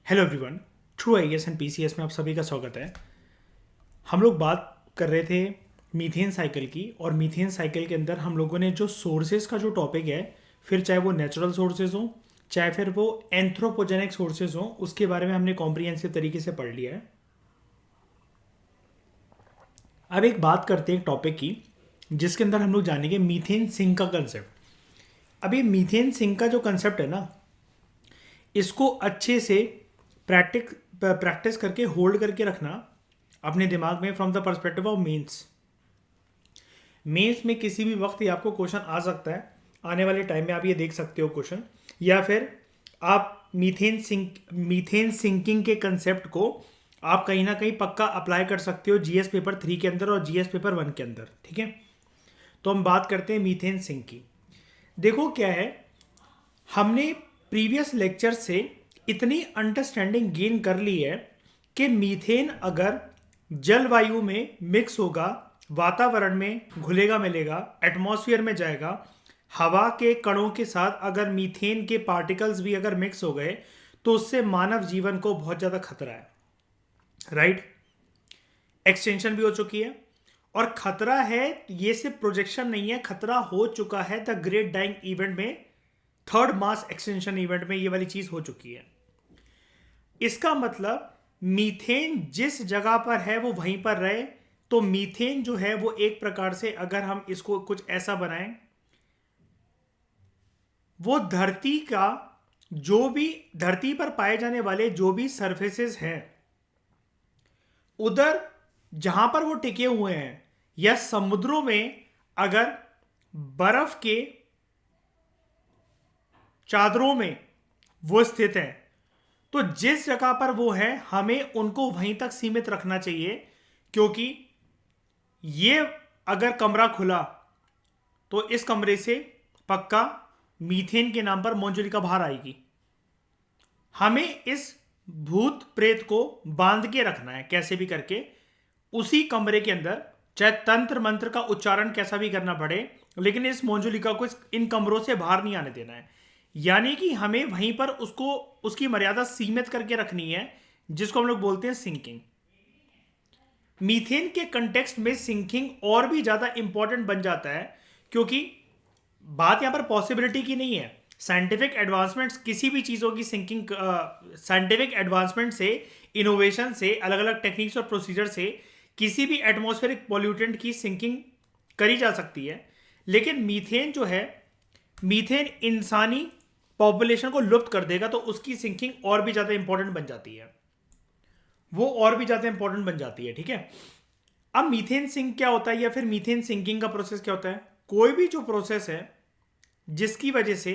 Hello everyone. True IAS and PCS में आप सभी का स्वागत है। हम लोग बात कर रहे थे मीथेन साइकिल की, और मीथेन साइकिल के अंदर हम लोगों ने जो सोर्सेज का जो टॉपिक है, फिर चाहे वो नेचुरल सोर्सेज हो चाहे फिर वो एंथ्रोपोजेनिक सोर्सेज हो, उसके बारे में हमने कॉम्प्रिहेंसिव तरीके से पढ़ लिया है। अब एक बात करते हैं एक टॉपिक की जिसके अंदर हम लोग जानेंगे मीथेन सिंक का कंसेप्ट। अब ये मीथेन सिंक का जो कंसेप्ट है ना, इसको अच्छे से प्रैक्टिस करके होल्ड करके रखना अपने दिमाग में from the perspective of mains. Mains में किसी भी वक्त ये आपको क्वेश्चन आ सकता है, आने वाले टाइम में आप ये देख सकते हो क्वेश्चन, या फिर आप मीथेन सिंकिंग के कंसेप्ट को आप कहीं ना कहीं पक्का अप्लाई कर सकते हो जीएस पेपर 3 के अंदर और जीएस पेपर 1 के अंदर। ठीक है, तो हम बात करते हैं मीथेन सिंक की। देखो क्या है, हमने प्रीवियस लेक्चर से इतनी अंडरस्टैंडिंग गेन कर ली है कि मीथेन अगर जलवायु में मिक्स होगा, वातावरण में घुलेगा मिलेगा, एटमॉस्फेयर में जाएगा, हवा के कणों के साथ अगर मीथेन के पार्टिकल्स भी अगर मिक्स हो गए तो उससे मानव जीवन को बहुत ज़्यादा खतरा है। राइट, एक्सटेंशन भी हो चुकी है, और खतरा है ये सिर्फ प्रोजेक्शन नहीं है, खतरा हो चुका है द ग्रेट डाइंग इवेंट में, थर्ड मास एक्सटेंशन इवेंट में ये वाली चीज हो चुकी है। इसका मतलब मीथेन जिस जगह पर है वो वहीं पर रहे। तो मीथेन जो है वो एक प्रकार से अगर हम इसको कुछ ऐसा बनाएं, वो धरती का जो भी धरती पर पाए जाने वाले जो भी सरफेसेस हैं उधर जहां पर वो टिके हुए हैं, या समुद्रों में अगर बर्फ के चादरों में वो स्थित हैं, तो जिस जगह पर वो है हमें उनको वहीं तक सीमित रखना चाहिए, क्योंकि ये अगर कमरा खुला तो इस कमरे से पक्का मीथेन के नाम पर मंजुलिका बाहर आएगी। हमें इस भूत प्रेत को बांध के रखना है कैसे भी करके उसी कमरे के अंदर, चाहे तंत्र मंत्र का उच्चारण कैसा भी करना पड़े, लेकिन इस मंजुलिका को इन कमरों से बाहर नहीं आने देना है। यानी कि हमें वहीं पर उसको उसकी मर्यादा सीमित करके रखनी है, जिसको हम लोग बोलते हैं सिंकिंग। मीथेन के कंटेक्स्ट में सिंकिंग और भी ज्यादा इंपॉर्टेंट बन जाता है, क्योंकि बात यहां पर पॉसिबिलिटी की नहीं है। साइंटिफिक एडवांसमेंट्स किसी भी चीज़ों की सिंकिंग, साइंटिफिक एडवांसमेंट से, इनोवेशन से, अलग अलग टेक्निक्स और प्रोसीजर से किसी भी एटमॉस्फेरिक पॉल्यूटेंट की सिंकिंग करी जा सकती है। लेकिन मीथेन जो है, मीथेन इंसानी पॉपुलेशन को लुप्त कर देगा, तो उसकी सिंकिंग और भी ज़्यादा इंपॉर्टेंट बन जाती है, वो और भी ज़्यादा इंपॉर्टेंट बन जाती है। ठीक है, अब मीथेन सिंक क्या होता है, या फिर मीथेन सिंकिंग का प्रोसेस क्या होता है? कोई भी जो प्रोसेस है जिसकी वजह से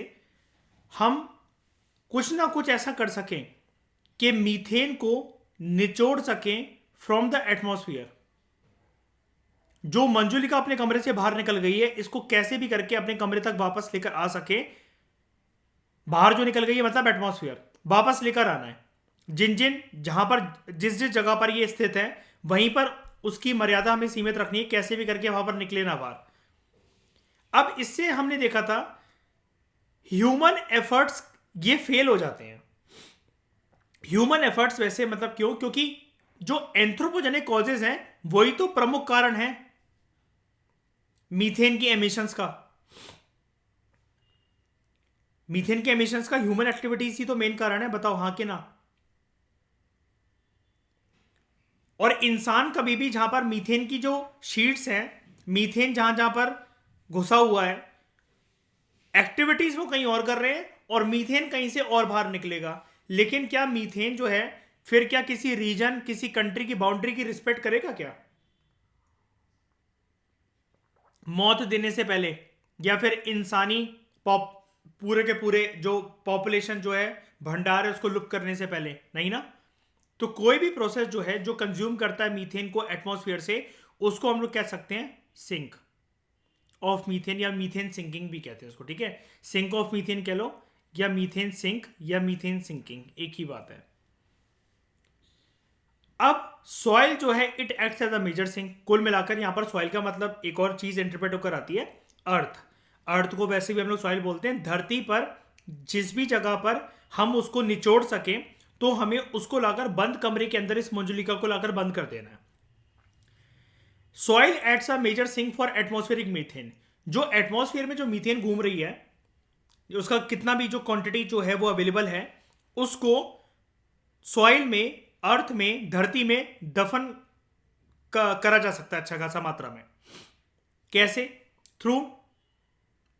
हम कुछ ना कुछ ऐसा कर सकें कि मीथेन को निचोड़ सकें फ्रॉम द एटमॉस्फेयर। जो मंजुलिका अपने कमरे से बाहर निकल गई है, इसको कैसे भी करके अपने कमरे तक वापस लेकर आ सके। बाहर जो निकल गई है मतलब एटमॉस्फेयर, वापस लेकर आना है। जहां पर जिस जिस जगह पर ये स्थित है वहीं पर उसकी मर्यादा हमें सीमित रखनी है, कैसे भी करके वहां पर निकले ना बाहर। अब इससे हमने देखा था ह्यूमन एफर्ट्स ये फेल हो जाते हैं। ह्यूमन एफर्ट्स वैसे मतलब क्यों? क्योंकि जो एंथ्रोपोजेनिक कॉजेज हैं वही तो प्रमुख कारण है मीथेन की एमिशंस का। मीथेन के एमिशंस का ह्यूमन एक्टिविटीज ही तो मेन कारण है, बताओ हाँ कि ना? और इंसान कभी भी जहां पर मीथेन की जो शीट्स हैं, मीथेन जहां जहां पर घुसा हुआ है, एक्टिविटीज वो कहीं और कर रहे हैं और मीथेन कहीं से और बाहर निकलेगा। लेकिन क्या मीथेन जो है फिर क्या किसी रीजन, किसी कंट्री की बाउंड्री की रिस्पेक्ट करेगा क्या? मौत देने से पहले, या फिर इंसानी पूरे के पूरे जो पॉपुलेशन जो है, भंडार है, उसको लुप्त करने से पहले? नहीं ना। तो कोई भी प्रोसेस जो है जो कंज्यूम करता है मीथेन को एटमॉस्फेयर से, उसको हम लोग कह सकते हैं सिंक ऑफ मीथेन, या मीथेन सिंकिंग भी कहते हैं उसको। ठीक है, सिंक ऑफ मीथेन कह लो, या मीथेन सिंक, या मीथेन सिंकिंग, एक ही बात है। अब सॉइल जो है it acts as a major sink. कुल मिलाकर यहां पर सॉइल का मतलब एक और चीज इंटरप्रेट होकर आती है, अर्थ। अर्थ को वैसे भी हम लोग सॉइल बोलते हैं। धरती पर जिस भी जगह पर हम उसको निचोड़ सकें तो हमें उसको लाकर बंद कमरे के अंदर इस मंजुलिका को लाकर बंद कर देना है। Soil acts a major sink for atmospheric methane. जो एटमॉस्फेयर में जो मीथेन घूम रही है, उसका कितना भी जो क्वांटिटी जो है वो अवेलेबल है, उसको सॉइल में, अर्थ में, धरती में दफन करा जा सकता है अच्छा खासा मात्रा में। कैसे? थ्रू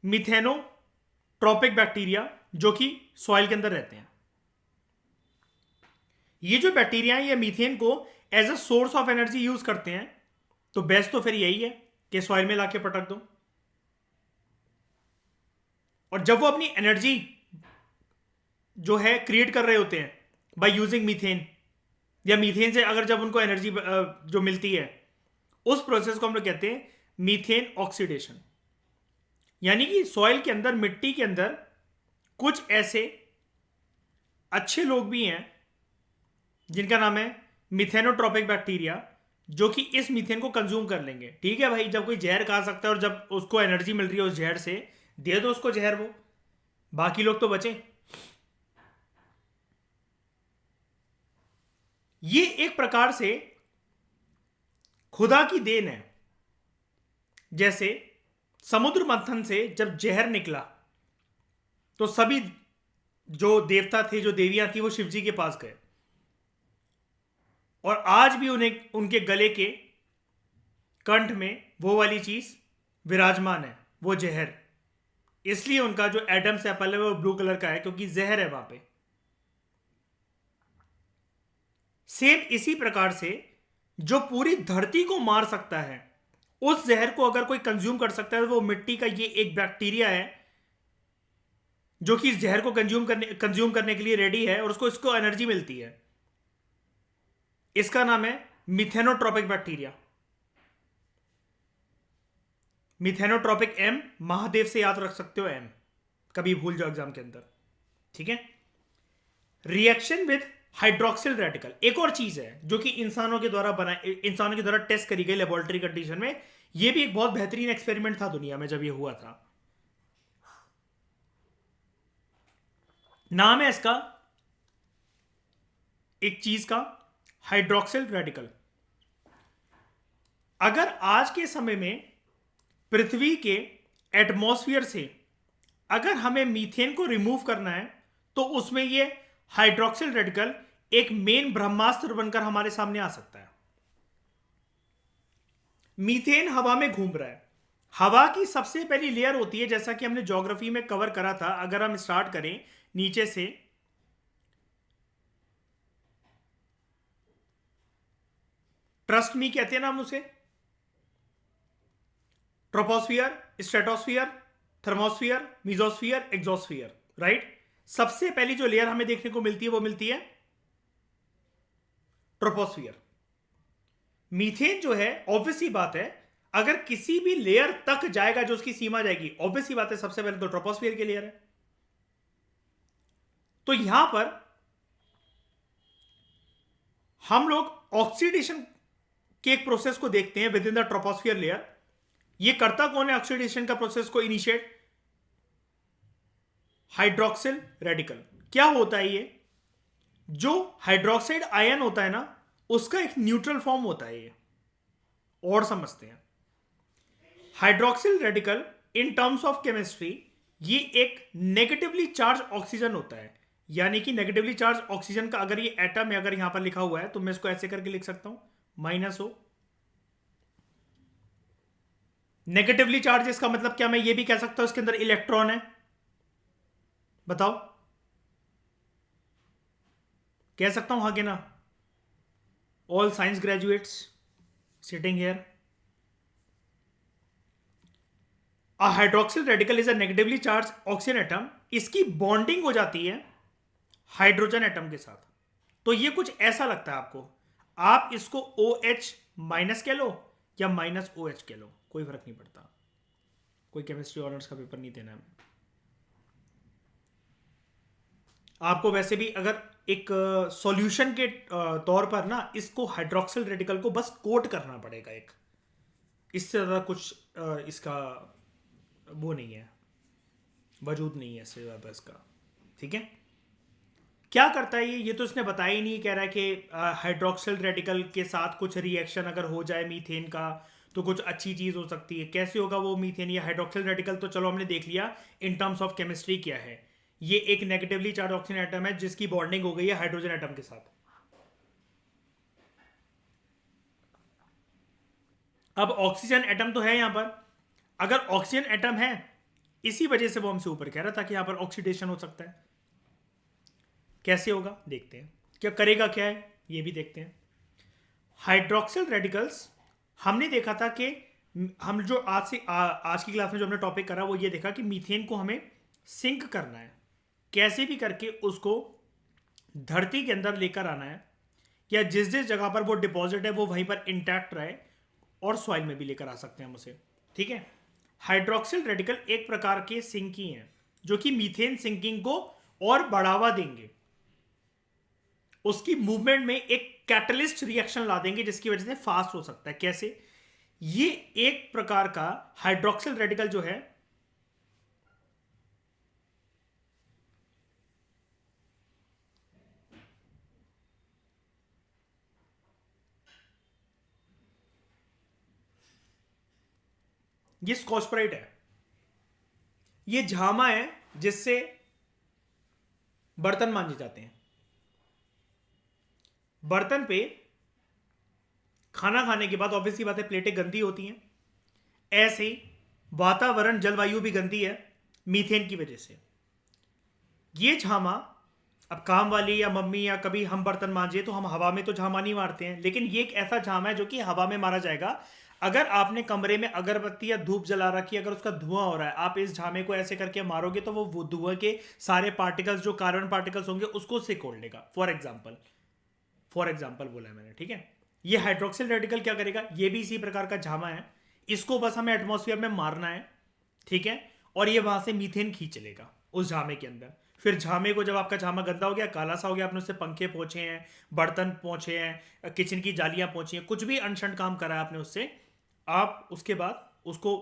मिथेनोट्रोपिक बैक्टीरिया जो कि सॉइल के अंदर रहते हैं। ये जो बैक्टीरिया है ये मीथेन को as a source of energy use करते हैं। तो बेस्ट तो फिर यही है कि सॉइल में लाके पटक दो, और जब वो अपनी एनर्जी जो है क्रिएट कर रहे होते हैं बाय यूजिंग मीथेन, या मीथेन से अगर जब उनको एनर्जी जो मिलती है, उस प्रोसेस को हम लोग कहते हैं मीथेन ऑक्सीडेशन। यानी कि सॉइल के अंदर, मिट्टी के अंदर कुछ ऐसे अच्छे लोग भी हैं जिनका नाम है मिथेनोट्रोपिक बैक्टीरिया, जो कि इस मीथेन को कंज्यूम कर लेंगे। ठीक है भाई, जब कोई जहर खा सकता है और जब उसको एनर्जी मिल रही है उस जहर से, दे दो उसको जहर, वो बाकी लोग तो बचे। ये एक प्रकार से खुदा की देन है। जैसे समुद्र मंथन से जब जहर निकला तो सभी जो देवता थे, जो देवियां थी, वो शिव जी के पास गए, और आज भी उन्हें उनके गले के कंठ में वो वाली चीज विराजमान है, वो जहर। इसलिए उनका जो एडम्स एप्पल है वो ब्लू कलर का है, क्योंकि जहर है वहां पे। सेम इसी प्रकार से जो पूरी धरती को मार सकता है, उस जहर को अगर कोई कंज्यूम कर सकता है, तो वो मिट्टी का ये एक बैक्टीरिया है जो कि इस जहर को कंज्यूम करने के लिए रेडी है, और उसको इसको एनर्जी मिलती है। इसका नाम है मिथेनोट्रोपिक बैक्टीरिया। मिथेनोट्रोपिक, एम महादेव से याद रख सकते हो, एम कभी भूल जाओ एग्जाम के अंदर। ठीक है। रिएक्शन विद हाइड्रोक्सिल रेडिकल एक और चीज है जो कि इंसानों के द्वारा टेस्ट करी गई लेबोरेटरी कंडीशन में। यह भी एक बहुत बेहतरीन एक्सपेरिमेंट था दुनिया में जब यह हुआ था। नाम है इसका एक चीज का हाइड्रोक्सिल रेडिकल। अगर आज के समय में पृथ्वी के एटमॉस्फेयर से अगर हमें मीथेन को रिमूव करना है, तो उसमें यह हाइड्रोक्सिल रेडिकल एक मेन ब्रह्मास्त्र बनकर हमारे सामने आ सकता है। मीथेन हवा में घूम रहा है। हवा की सबसे पहली लेयर होती है, जैसा कि हमने ज्योग्राफी में कवर करा था। अगर हम स्टार्ट करें नीचे से, ट्रस्ट मी कहते हैं ना हम उसे, troposphere, stratosphere, thermosphere, mesosphere, exosphere, right. सबसे पहली जो लेयर हमें देखने को मिलती है वो मिलती है ट्रोपोस्फियर। मीथेन जो है, ऑब्वियस ही बात है, अगर किसी भी लेयर तक जाएगा जो उसकी सीमा जाएगी, ऑब्वियस ही बात है सबसे पहले तो ट्रोपोस्फियर की लेयर है। तो यहां पर हम लोग ऑक्सीडेशन के एक प्रोसेस को देखते हैं with in the troposphere layer. ये करता कौन है ऑक्सीडेशन का प्रोसेस को इनिशिएट? Hydroxyl radical. क्या होता है ये? जो हाइड्रोक्साइड आयन होता है ना, उसका एक न्यूट्रल फॉर्म होता है ये, और समझते हैं। Hydroxyl radical in terms of chemistry ये एक नेगेटिवली चार्ज ऑक्सीजन होता है। यानी कि नेगेटिवली चार्ज ऑक्सीजन का अगर ये एटम है, अगर यहां पर लिखा हुआ है, तो मैं इसको ऐसे करके लिख सकता हूं -O। नेगेटिवली चार्ज इसका मतलब क्या? मैं ये भी कह सकता हूं इसके अंदर इलेक्ट्रॉन है। बताओ, कह सकता हूं हाँ कि ना? All science graduates sitting here, a hydroxyl radical is a negatively charge oxygen atom. इसकी बॉन्डिंग हो जाती है हाइड्रोजन एटम के साथ। तो ये कुछ ऐसा लगता है आपको। आप इसको OH माइनस कह लो या -OH कह लो, कोई फर्क नहीं पड़ता। कोई केमिस्ट्री ऑनर्स का पेपर नहीं देना है आपको। वैसे भी अगर एक सॉल्यूशन के तौर पर ना, इसको हाइड्रोक्सिल रेडिकल को बस कोट करना पड़ेगा एक, इससे ज़्यादा कुछ इसका वो नहीं है, वजूद नहीं है इससे ज़्यादा इसका। ठीक है। क्या करता है ये तो इसने बताया ही नहीं। कह रहा है कि हाइड्रोक्सिल रेडिकल के साथ कुछ रिएक्शन अगर हो जाए मीथेन का तो कुछ अच्छी चीज़ हो सकती है। कैसे होगा वो मीथेन या हाइड्रोक्सिल रेडिकल, तो चलो हमने देख लिया इन टर्म्स ऑफ केमिस्ट्री क्या है। ये एक नेगेटिवली चार्ज ऑक्सीजन एटम है जिसकी बॉन्डिंग हो गई है हाइड्रोजन एटम के साथ। अब ऑक्सीजन एटम तो है यहां पर, अगर ऑक्सीजन एटम है इसी वजह से वो हमसे ऊपर कह रहा था कि यहां पर ऑक्सीडेशन हो सकता है। कैसे होगा देखते हैं, क्या करेगा क्या है ये भी देखते हैं। हाइड्रोक्सिल रेडिकल्स हमने देखा था कि हम जो आज की क्लास में जो हमने टॉपिक करा वो ये देखा कि मीथेन को हमें सिंक करना है, कैसे भी करके उसको धरती के अंदर लेकर आना है, या जिस जिस जगह पर वो डिपॉजिट है वो वहीं पर इंटैक्ट रहे, और सॉइल में भी लेकर आ सकते हैं हम उसे। ठीक है, हाइड्रोक्सिल रेडिकल एक प्रकार के सिंक ही हैं जो कि मीथेन सिंकिंग को और बढ़ावा देंगे, उसकी मूवमेंट में एक कैटलिस्ट रिएक्शन ला देंगे जिसकी वजह से फास्ट हो सकता है। कैसे? ये एक प्रकार का हाइड्रोक्सिल रेडिकल जो है ये स्कॉचब्राइट है, ये झामा है जिससे बर्तन मांजे जाते हैं। बर्तन पे खाना खाने के बाद ऑब्वियस सी बात है प्लेटें गंदी होती हैं, ऐसे ही वातावरण जलवायु भी गंदी है मीथेन की वजह से। ये झामा, अब काम वाली या मम्मी या कभी हम बर्तन मांजे तो हम हवा में तो झामा नहीं मारते हैं, लेकिन ये एक ऐसा झामा है जो कि हवा में मारा जाएगा। अगर आपने कमरे में अगरबत्ती या धूप जला रखी, अगर उसका धुआं हो रहा है, आप इस झामे को ऐसे करके मारोगे तो वो धुआं के सारे पार्टिकल्स जो कार्बन पार्टिकल्स होंगे उसको सिकोड़ लेगा। फॉर एग्जाम्पल बोला है मैंने। ठीक है, ये हाइड्रोक्सिल रेडिकल क्या करेगा, ये भी इसी प्रकार का झामा है, इसको बस हमें एटमॉस्फेयर में मारना है। ठीक है, और ये वहां से मीथेन खींच लेगा उस झामे के अंदर। फिर झामे को, जब आपका झामा गंदा हो गया, काला सा हो गया, आपने उससे पंखे पोंछे हैं, बर्तन पोंछे हैं, किचन की जालियां पोंछी हैं, कुछ भी अनशंट काम करा है आपने उससे, आप उसके बाद उसको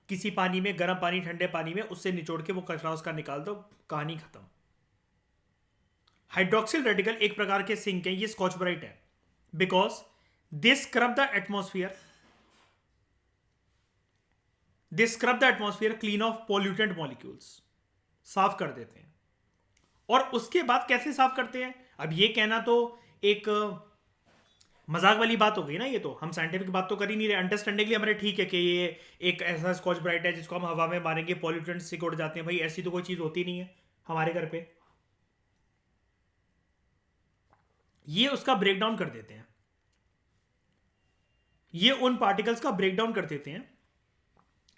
किसी पानी में, गर्म पानी ठंडे पानी में उससे निचोड़ के वो कचरा उसका निकाल दो, कहानी खत्म। हाइड्रोक्सिल रेडिकल एक प्रकार के सिंक है, ये स्कॉच ब्राइट है, because they scrub the atmosphere, clean of pollutant molecules, साफ कर देते हैं। और उसके बाद कैसे साफ करते हैं, अब ये कहना तो एक मजाक वाली बात हो गई ना, ये तो हम साइंटिफिक बात तो कर ही नहीं रहे। अंडरस्टैंडिंगली हमारे ठीक है कि ये एक ऐसा स्कॉच ब्राइट है जिसको हम हवा में मारेंगे पॉल्यूटेंट्स सिकुड़ जाते हैं। भाई ऐसी तो कोई चीज होती नहीं है हमारे घर पे। ये उसका ब्रेकडाउन कर देते हैं, ये उन पार्टिकल्स का ब्रेकडाउन कर देते हैं।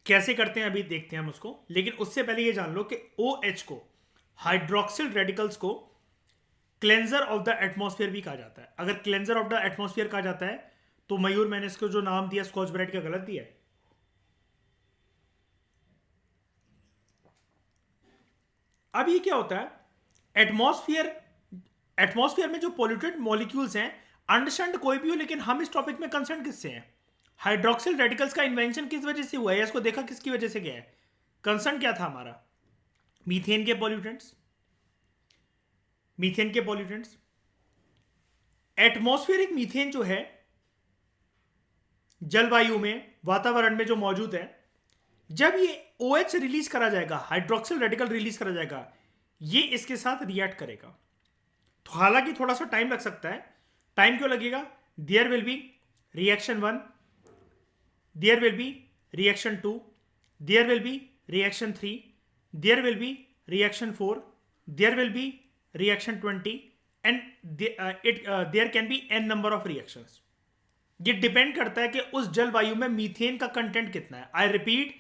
कैसे करते हैं अभी देखते हैं हम उसको, लेकिन उससे पहले ये जान लो कि OH को, हाइड्रोक्सिल रेडिकल्स को क्लेंजर ऑफ द एटमॉस्फेयर भी कहा जाता है। अगर क्लेंजर ऑफ द एटमॉस्फेयर कहा जाता है तो मयूर, मैंने इसको जो नाम दिया स्कॉच ब्राइट का गलत दिया है। अब ये क्या होता है, एटमॉस्फेयर में जो पॉल्यूटेड मॉलिक्यूल्स हैं, अंडशंड कोई भी हो, लेकिन हम इस टॉपिक में कंसर्न किससे हैं? हाइड्रोक्सिल रेडिकल्स का इन्वेंशन किस वजह से हुआ है, इसको देखा किसकी वजह से गया है? कंसर्न क्या था हमारा? मीथेन के पॉल्यूटेंट्स। एटमॉस्फेरिक मीथेन जो है जलवायु में, वातावरण में जो मौजूद है, जब ये OH रिलीज करा जाएगा, हाइड्रोक्सिल रेडिकल रिलीज करा जाएगा, ये इसके साथ रिएक्ट करेगा। तो हालांकि थोड़ा सा टाइम लग सकता है। टाइम क्यों लगेगा? There will be reaction 1, there will be reaction 2, there will be reaction 3, there will be reaction 4, there will be reaction 20, and there can be n number of reactions. ये डिपेंड करता है कि उस जलवायु में मीथेन का कंटेंट कितना है। आई रिपीट,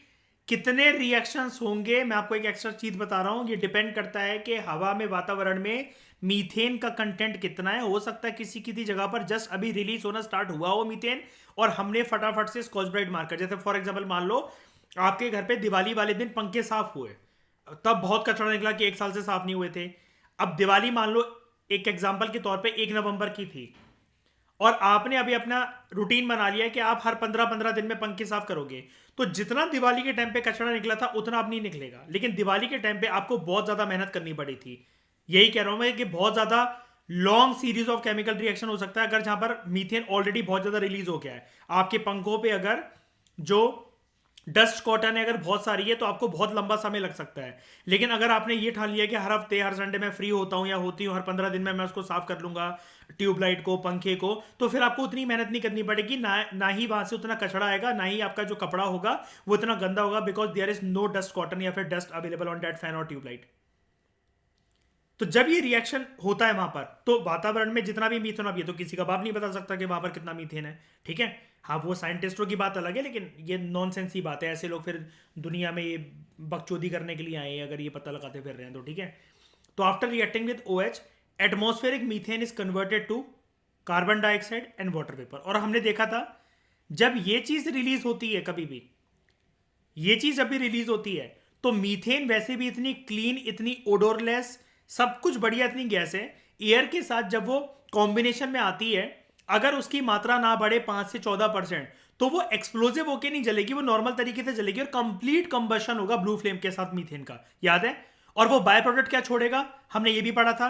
कितने रिएक्शंस होंगे, मैं आपको एक एक्स्ट्रा चीज बता रहा हूं, ये डिपेंड करता है कि हवा में, वातावरण में मीथेन का कंटेंट कितना है। हो सकता है किसी किसी जगह पर जस्ट अभी रिलीज होना स्टार्ट हुआ हो मीथेन, और हमने फटाफट से स्कॉच ब्राइट मारकर, जैसे फॉर एग्जांपल मान लो आपके घर पे दिवाली वाले दिन पंखे साफ हुए, तब बहुत कचरा निकला कि 1 साल से साफ नहीं हुए थे। अब दिवाली मान लो एक एग्जाम्पल के तौर पे 1 नवंबर की थी, और आपने अभी अपना रूटीन बना लिया है कि आप हर 15-15 दिन में पंखे साफ करोगे, तो जितना दिवाली के टाइम पे कचरा निकला था उतना अब नहीं निकलेगा। लेकिन दिवाली के टाइम पे आपको बहुत ज्यादा मेहनत करनी पड़ी थी, यही कह रहा हूं मैं कि बहुत ज्यादा long series of chemical reaction हो सकता है अगर जहां पर मीथेन ऑलरेडी बहुत ज्यादा रिलीज हो गया है। आपके पंखों पे अगर जो डस्ट कॉटन है अगर बहुत सारी है तो आपको बहुत लंबा समय लग सकता है। लेकिन अगर आपने ये ठान लिया कि हर हफ्ते हर संडे में फ्री होता हूं या होती हूं, हर 15 दिन में मैं उसको साफ कर लूंगा ट्यूबलाइट को, पंखे को, तो फिर आपको उतनी मेहनत नहीं करनी पड़ेगी, ना ही वहां से उतना कचरा आएगा, ना ही आपका जो कपड़ा होगा वो इतना गंदा होगा, because there is no dust cotton या फिर dust available on that fan और ट्यूबलाइट। तो जब ये रिएक्शन होता है वहां पर, तो वातावरण में जितना भी मीथेन, अब ये तो किसी का बाप नहीं बता सकता कि वहां पर कितना मीथेन है, ठीक है। हाँ, वो साइंटिस्टों की बात अलग है, लेकिन ये नॉनसेंस ही बात है। ऐसे लोग फिर दुनिया में ये बकचोदी करने के लिए आए हैं अगर ये पता लगाते फिर रहे हैं तो, ठीक है। तो after reacting with OH, atmospheric methane is converted to carbon dioxide and water vapour. और हमने देखा था जब ये चीज रिलीज होती है, कभी भी ये चीज अभी रिलीज होती है, तो मीथेन वैसे भी इतनी क्लीन, इतनी ओडोरलेस, सब कुछ बढ़िया इतनी गैस है, एयर के साथ जब वो कॉम्बिनेशन में आती है, अगर उसकी मात्रा ना बढ़े 5 से 14%, तो वो एक्सप्लोजिव होके नहीं जलेगी, वो नॉर्मल तरीके से जलेगी और कंप्लीट कंबशन होगा ब्लू फ्लेम के साथ मीथेन का, याद है। और वो बाय प्रोडक्ट क्या छोड़ेगा, हमने ये भी पढ़ा था,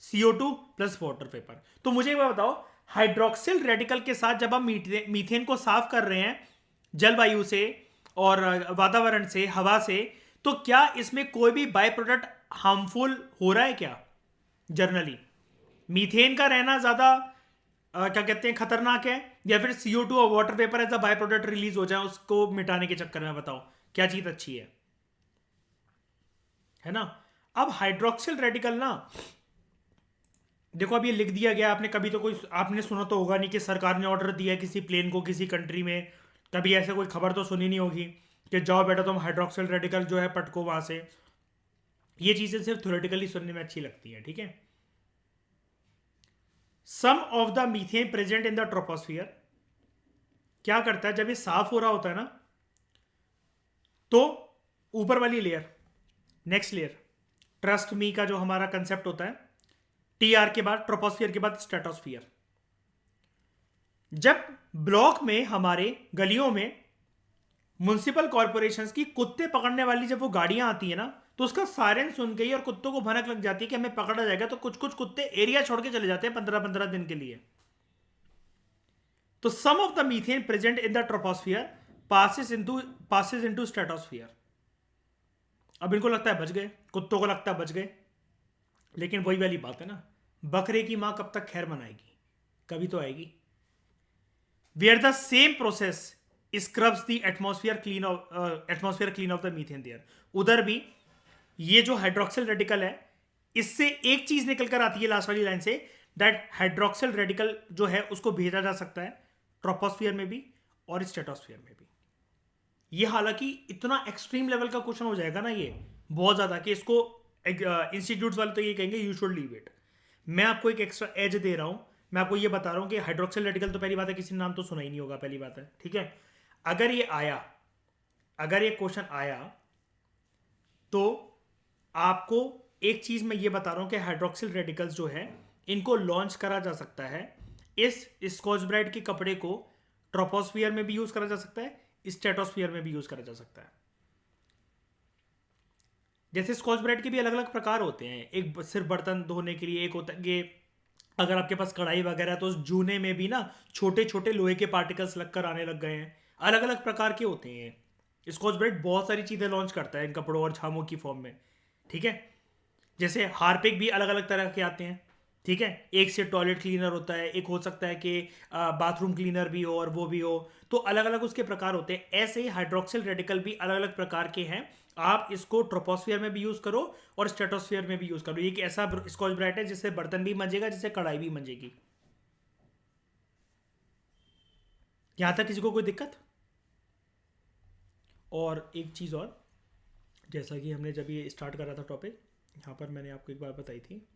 CO2 प्लस वाटर वेपर। तो मुझे ये बताओ, हाइड्रोक्सिल रेडिकल के साथ जब हम मीथेन को साफ कर रहे हैं जलवायु से और वातावरण से, हवा से, तो क्या इसमें कोई भी बाय प्रोडक्ट हार्मफुल हो रहा है क्या? जनरली मीथेन का रहना ज्यादा क्या कहते हैं, खतरनाक है, या फिर CO2 और water vapour as a by product release हो जाए उसको मिटाने के चक्कर में? बताओ क्या चीज अच्छी है ना। अब हाइड्रोक्सिल रेडिकल ना, देखो अब ये लिख दिया गया, आपने कभी तो कोई आपने सुना तो होगा नहीं कि सरकार ने ऑर्डर दिया किसी प्लेन को किसी कंट्री में, कभी ऐसे कोई खबर तो सुनी नहीं होगी कि जाओ बेटा तुम हाइड्रोक्सिल रेडिकल जो है पटको वहां से। ये चीजें सिर्फ थ्योरेटिकली सुनने में अच्छी लगती हैं, ठीक है। Some of the methane present in the troposphere क्या करता है जब ये साफ हो रहा होता है ना, तो ऊपर वाली layer, next layer, trust me का जो हमारा कंसेप्ट होता है, TR के बाद, ट्रोपोस्फियर के बाद स्ट्रेटोस्फियर। जब ब्लॉक में, हमारे गलियों में म्युनिसिपल कॉर्पोरेशंस की कुत्ते पकड़ने वाली जब वो गाड़ियां आती है ना, तो उसका सायरन सुन के ही और कुत्तों को भनक लग जाती है कि हमें पकड़ा जाएगा, तो कुछ कुछ कुत्ते एरिया छोड़ के चले जाते हैं 15-15 दिन के लिए। तो some of the methane present in the troposphere passes into stratosphere. अब इनको लगता है बच गए, कुत्तों को लगता है बच गए, लेकिन वही वाली बात है ना, बकरे की मां कब तक खैर मनाएगी, कभी तो आएगी। Where the same process scrubs the atmosphere clean of the methane there. उधर भी ये जो हाइड्रोक्सिल रेडिकल है, इससे एक चीज निकल कर आती है लास्ट वाली लाइन से, दैट हाइड्रोक्सिल रेडिकल जो है उसको भेजा जा सकता है ट्रोपोस्फियर में भी और स्ट्रेटोस्फियर में भी। ये हालांकि इतना एक्सट्रीम लेवल का क्वेश्चन हो जाएगा ना ये, बहुत ज्यादा, कि इसको इंस्टीट्यूट्स वाले तो ये कहेंगे यू शुड लीव इट। मैं आपको एक एक्स्ट्रा एज दे रहा हूं, मैं आपको ये बता रहा हूं कि हाइड्रोक्सिल रेडिकल तो पहली बात है किसी ने नाम तो सुना ही नहीं होगा, पहली बात है, ठीक है। अगर ये क्वेश्चन आया तो आपको एक चीज मैं ये बता रहा हूं कि हाइड्रोक्सिल रेडिकल्स जो है इनको लॉन्च करा जा सकता है, इस स्कॉच ब्राइट के कपड़े को ट्रोपोस्फियर में भी यूज करा जा सकता है, स्ट्रेटोस्फियर में भी यूज करा जा सकता है। जैसे स्कॉच ब्राइट के भी अलग अलग प्रकार होते हैं, एक सिर्फ बर्तन धोने के लिए, एक होता है कि अगर आपके पास कढ़ाई वगैरह है तो उस जूने में भी ना छोटे छोटे लोहे के पार्टिकल्स लगकर आने लग गए हैं, अलग अलग प्रकार के होते हैं। स्कॉच ब्राइट बहुत सारी चीज़ें लॉन्च करता है इन कपड़ों और छामों की फॉर्म में, ठीक है। जैसे हार्पिक भी अलग अलग तरह के आते हैं, ठीक है। एक से टॉयलेट क्लीनर होता है, एक हो सकता है कि बाथरूम क्लीनर भी हो और वो भी हो, तो अलग अलग उसके प्रकार होते हैं। ऐसे ही हाइड्रोक्सिल रेडिकल भी अलग अलग प्रकार के हैं, आप इसको ट्रोपोस्फियर में भी यूज करो और स्ट्रेटोस्फियर में भी यूज करो। ये एक ऐसा स्कॉच ब्राइट है जिससे बर्तन भी मंजेगा, जिससे कढ़ाई भी मंजेगी। यहां तक किसी को कोई दिक्कत? और एक चीज और, जैसा कि हमने जब ये स्टार्ट करा था टॉपिक, यहां पर मैंने आपको एक बात बताई थी,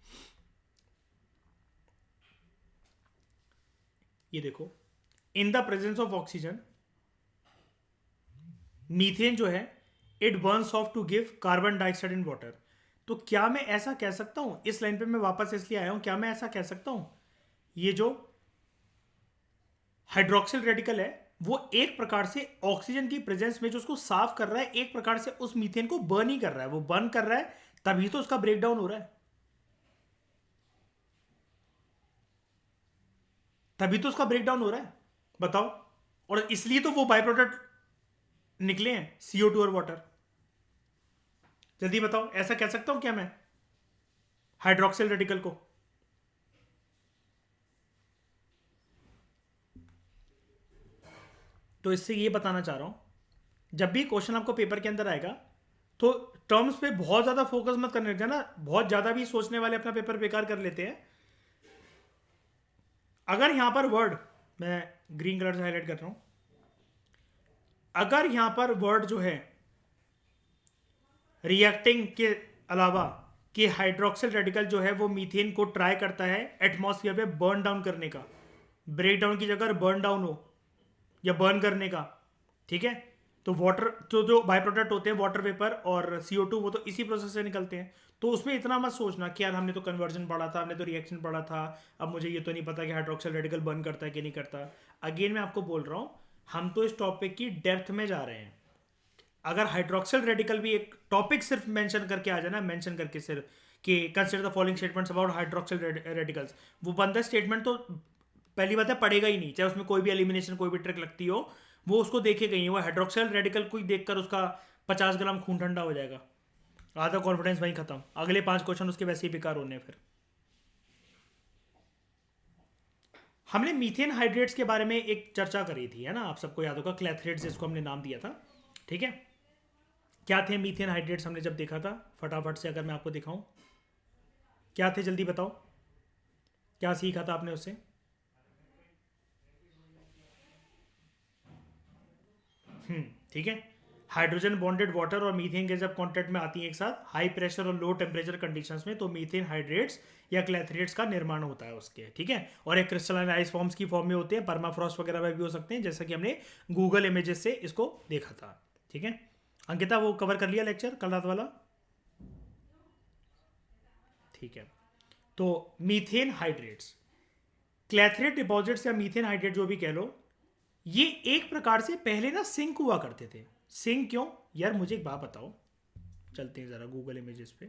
ये देखो, in the presence of oxygen methane जो है it burns off to give carbon dioxide in water. तो क्या मैं ऐसा कह सकता हूं, इस लाइन पे मैं वापस इसलिए आया हूं, क्या मैं ऐसा कह सकता हूं ये जो हाइड्रोक्सिल रेडिकल है वो एक प्रकार से ऑक्सीजन की प्रेजेंस में जो उसको साफ कर रहा है, एक प्रकार से उस मीथेन को बर्न ही कर रहा है, वो बर्न कर रहा है, तभी तो उसका ब्रेकडाउन हो रहा है। तभी तो उसका ब्रेकडाउन हो रहा है, बताओ। और इसलिए तो वो बाय प्रोडक्ट निकले हैं, CO2 और वाटर। जल्दी बताओ, ऐसा कह सकता हूं क्या मैं हाइड्रोक्सिल रेडिकल को? तो इससे ये बताना चाह रहा हूं, जब भी क्वेश्चन आपको पेपर के अंदर आएगा तो टर्म्स पे बहुत ज्यादा फोकस मत करने लग जाना। बहुत ज्यादा भी सोचने वाले अपना पेपर बेकार कर लेते हैं। अगर यहां पर वर्ड, मैं ग्रीन कलर से हाईलाइट कर रहा हूं, अगर यहां पर वर्ड जो है रिएक्टिंग के अलावा कि हाइड्रोक्सिल रेडिकल जो है वो मीथेन को ट्राई करता है एटमॉस्फेयर पे बर्न डाउन करने का, ब्रेक डाउन की जगह बर्न डाउन हो या बर्न करने का, ठीक है। तो वाटर, तो जो बाय प्रोडक्ट होते हैं वाटर वेपर और CO2, वो तो इसी प्रोसेस से निकलते हैं। तो उसमें इतना मत सोचना कि यार हमने तो कन्वर्जन पढ़ा था, हमने तो रिएक्शन पढ़ा था, अब मुझे ये तो नहीं पता कि हाइड्रोक्सिल रेडिकल बर्न करता है कि नहीं करता। अगेन मैं आपको बोल रहा हूँ, हम तो इस टॉपिक की डेप्थ में जा रहे हैं। अगर हाइड्रोक्सिल रेडिकल भी एक टॉपिक सिर्फ मेंशन करके आ जाए ना, मेंशन करके सिर्फ कि consider the following statements about hydroxyl radicals, वो बंदा स्टेटमेंट तो पहली बात है पढ़ेगा ही नहीं, चाहे उसमें कोई भी एलिमिनेशन कोई भी ट्रिक लगती हो, वो उसको देखेगा ही। वो हाइड्रोक्सिल रेडिकल को ही देखकर उसका 50 ग्राम खून ठंडा हो जाएगा, आधा कॉन्फिडेंस वहीं खत्म, अगले 5 क्वेश्चन उसके वैसे ही बेकार होने हैं। फिर हमने मीथेन हाइड्रेट्स के बारे में एक चर्चा करी थी, है ना, आप सबको याद होगा, क्लैथरेट्स जिसको हमने नाम दिया था, ठीक है। क्या थे मीथेन हाइड्रेट्स हमने जब देखा था? फटाफट से अगर मैं आपको दिखाऊं, क्या थे जल्दी बताओ, क्या सीखा था आपने उससे? ठीक है। हाइड्रोजन बॉन्डेड वाटर और मीथेन के जब कांटेक्ट में आती हैं एक साथ हाई प्रेशर और लो टेम्परेचर कंडीशंस में, तो मीथेन हाइड्रेट्स या क्लैथरेट्स का निर्माण होता है उसके, ठीक है। और एक क्रिस्टलाइन आइस फॉर्म्स की फॉर्म में होते हैं, परमाफ्रॉस्ट वगैरह में भी हो सकते हैं, जैसा कि हमने गूगल इमेजेस से इसको देखा था, ठीक है। अंकिता, वो कवर कर लिया लेक्चर कल रात वाला? ठीक है। तो मीथेन हाइड्रेट्स, क्लैथरेट डिपॉजिट्स या मीथेन हाइड्रेट जो भी कह लो, ये एक प्रकार से पहले ना सिंक हुआ करते थे। सिंक क्यों यार, मुझे एक बात बताओ, चलते हैं जरा गूगल इमेजेस पे।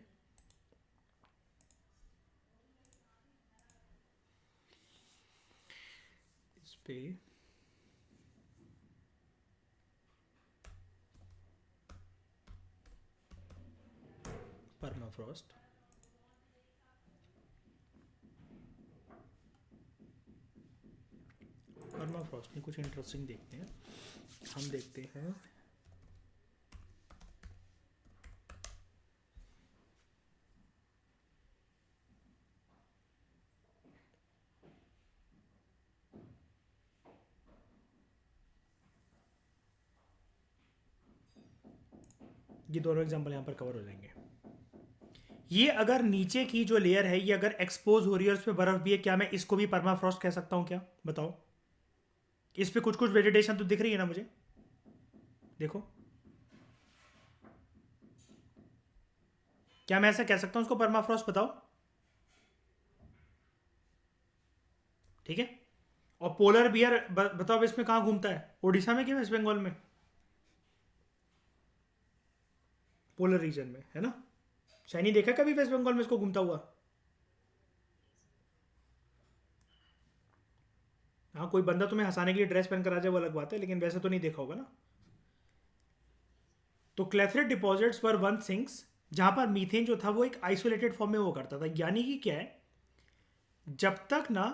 इस पे परमाफ्रॉस्ट, परमाफ्रॉस्ट में कुछ इंटरेस्टिंग देखते हैं। हम देखते हैं ये दोनों एग्जांपल यहाँ पर कवर हो जाएंगे। ये अगर नीचे की जो लेयर है ये अगर एक्सपोज हो रही है और उसमें बर्फ भी है, क्या मैं इसको भी परमाफ्रॉस्ट कह सकता हूँ क्या, बताओ? इस पे कुछ कुछ वेजिटेशन तो दिख रही है ना मुझे, देखो, क्या मैं ऐसा कह सकता हूँ उसको परमाफ्रॉस्ट, बताओ? ठीक है। और पोलर बियर बताओ अब इसमें कहाँ घूमता है, उड़ीसा में कि वेस्ट बंगाल में? पोलर रीजन में, है ना। शाइनी देखा कभी वेस्ट बंगाल में इसको घूमता हुआ? हाँ, कोई बंदा तुम्हें हंसाने के लिए ड्रेस पहन कर आ जाए वो अलग बात है, लेकिन वैसे तो नहीं देखा होगा ना। तो क्लैथरेट डिपॉजिट्स वर वन सिंक्स जहां पर मीथेन जो था वो एक आइसोलेटेड फॉर्म में वो करता था। यानी कि क्या है, जब तक ना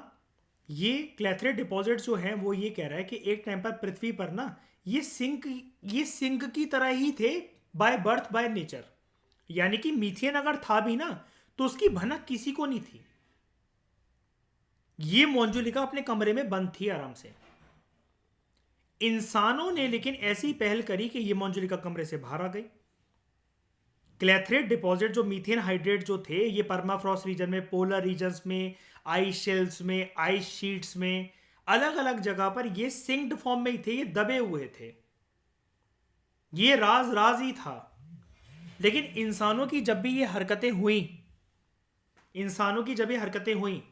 ये क्लैथरेट डिपॉजिट जो है वो ये कह रहा है कि एक टाइम पर पृथ्वी पर ना ये सिंक, ये सिंक की तरह ही थे बाय बर्थ बाय नेचर। यानी कि मीथेन अगर था भी ना तो उसकी भनक किसी को नहीं थी। ये मोंजुलिका अपने कमरे में बंद थी आराम से। इंसानों ने लेकिन ऐसी पहल करी कि ये मोंजुलिका कमरे से बाहर आ गई। क्लैथरेट डिपॉजिट जो मीथेन हाइड्रेट जो थे ये परमाफ्रॉस्ट रीजन में, पोलर रीजन्स में, आइस शेल्स में, आइस शीट्स में, अलग अलग जगह पर ये सिंक्ड फॉर्म में ही थे, ये दबे हुए थे। ये राज राज ही था। लेकिन इंसानों की जब भी ये हरकतें हुई, इंसानों की जब ये हरकतें हुई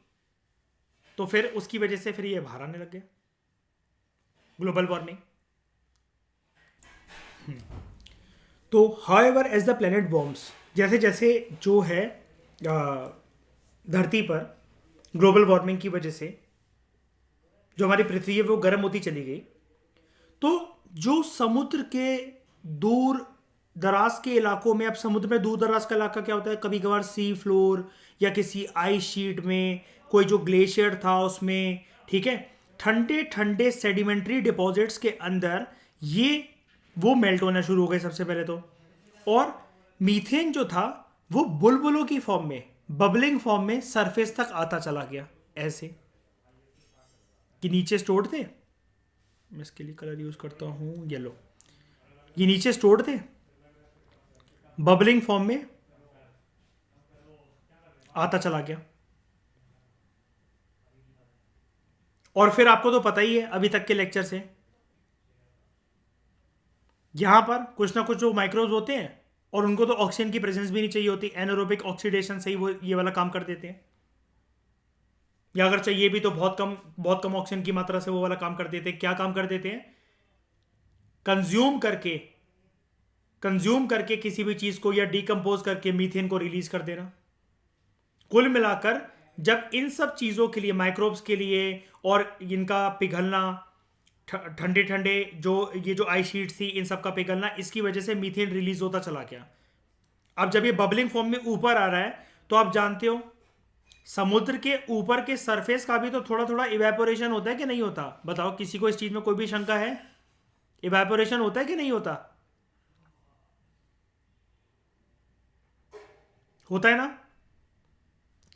तो फिर उसकी वजह से फिर ये बाहर आने लग गया, ग्लोबल वार्मिंग। तो however as the planet warms, जैसे जैसे जो है धरती पर ग्लोबल वार्मिंग की वजह से जो हमारी पृथ्वी है वो गर्म होती चली गई, तो जो समुद्र के दूर दराज के इलाकों में, अब समुद्र में दूर दराज का इलाका क्या होता है, कभी कभार सी फ्लोर या किसी आइस शीट में कोई जो ग्लेशियर था उसमें, ठीक है, ठंडे ठंडे सेडिमेंट्री डिपॉजिट्स के अंदर ये वो मेल्ट होना शुरू हो गए सबसे पहले तो। और मीथेन जो था वो बुलबुलों की फॉर्म में, बबलिंग फॉर्म में सरफेस तक आता चला गया, ऐसे कि नीचे स्टोर्ड थे। मैं इसके लिए कलर यूज करता हूं येलो। ये नीचे स्टोर्ड थे, बबलिंग फॉर्म में आता चला गया। और फिर आपको तो पता ही है अभी तक के लेक्चर से, यहां पर कुछ ना कुछ जो माइक्रोब्स होते हैं और उनको तो ऑक्सीजन की प्रेजेंस भी नहीं चाहिए होती, एनारोबिक ऑक्सीडेशन से ही वो ये वाला काम कर देते हैं, या अगर चाहिए भी तो बहुत कम ऑक्सीजन की मात्रा से वो वाला काम कर देते हैं। क्या काम कर देते हैं? कंज्यूम करके किसी भी चीज को या डिकम्पोज करके मीथेन को रिलीज कर देना। कुल मिलाकर जब इन सब चीजों के लिए, माइक्रोब्स के लिए और इनका पिघलना, ठंडे ठंडे जो आइस शीट्स थी इन सब का पिघलना, इसकी वजह से मीथेन रिलीज होता चला गया। अब जब ये बबलिंग फॉर्म में ऊपर आ रहा है तो आप जानते हो समुद्र के ऊपर के सरफेस का भी तो थोड़ा थोड़ा इवेपोरेशन होता है कि नहीं होता? बताओ, किसी को इस चीज में कोई भी शंका है? इवेपोरेशन होता है कि नहीं होता? होता है ना?